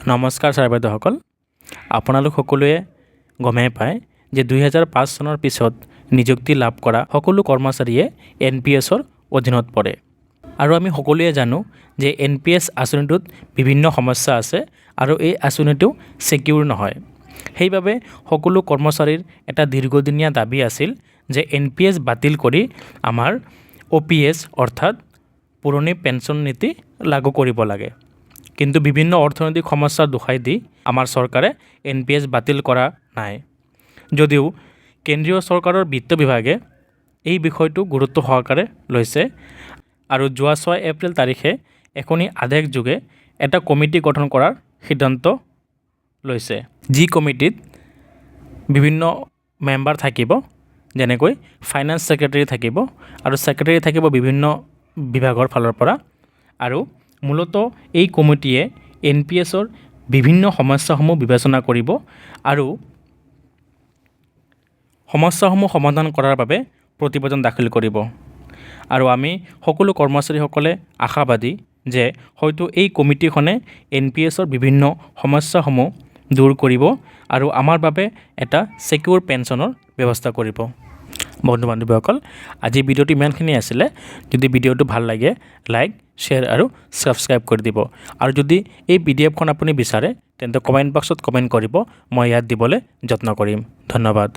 নমস্কাৰ ছাৰ বাইদেউসকল, আপোনালোক সকলোৱে গমেই পায় যে 2005 চনৰ পিছত নিযুক্তি লাভ কৰা সকলো কৰ্মচাৰীয়ে NPSৰ অধীনত পৰে আৰু আমি সকলোৱে জানো যে NPS আঁচনিটোত বিভিন্ন সমস্যা আছে আৰু এই আঁচনিটো ছিকিউৰ নহয়। সেইবাবে সকলো কৰ্মচাৰীৰ এটা দীৰ্ঘদিনীয়া দাবী আছিল যে NPS বাতিল কৰি আমাৰ OPS অৰ্থাৎ পুৰণি পেঞ্চন নীতি লাগু কৰিব লাগে। কিন্তু বিভিন্ন অৰ্থনৈতিক সমস্যাৰ দোহাই দি আমাৰ চৰকাৰে NPS বাতিল কৰা নাই, যদিও কেন্দ্ৰীয় চৰকাৰৰ বিত্ত বিভাগে এই বিষয়টো গুৰুত্ব সহকাৰে লৈছে আৰু যোৱা 6 এপ্ৰিল তাৰিখে এখনি আদেশ যোগে এটা কমিটি গঠন কৰাৰ সিদ্ধান্ত লৈছে, যি কমিটিত বিভিন্ন মেম্বাৰ থাকিব, যেনেকৈ ফাইনেন্স ছেক্ৰেটাৰী থাকিব আৰু ছেক্ৰেটাৰী থাকিব বিভিন্ন বিভাগৰ ফালৰ পৰা। আৰু মূলতঃ এই কমিটিয়ে NPSৰ বিভিন্ন সমস্যাসমূহ বিবেচনা কৰিব আৰু সমস্যাসমূহ সমাধান কৰাৰ বাবে প্ৰতিবেদন দাখিল কৰিব। আৰু আমি সকলো কৰ্মচাৰীসকলে আশাবাদী যে হয়তো এই কমিটিখনে NPSৰ বিভিন্ন সমস্যাসমূহ দূৰ কৰিব আৰু আমাৰ বাবে এটা ছিকিউৰ পেঞ্চনৰ ব্যৱস্থা কৰিব। বন্ধু বান্ধৱীসকল, আজি ভিডিঅ'টো ইমানখিনি আছিলে। যদি ভিডিঅ'টো ভাল লাগে লাইক, শ্বেয়াৰ আৰু ছাবস্ক্ৰাইব কৰি দিব। আৰু যদি এই PDFখন আপুনি বিচাৰে তেন্তে কমেণ্ট বক্সত কমেণ্ট কৰিব, মই ইয়াত দিবলৈ যত্ন কৰিম। ধন্যবাদ।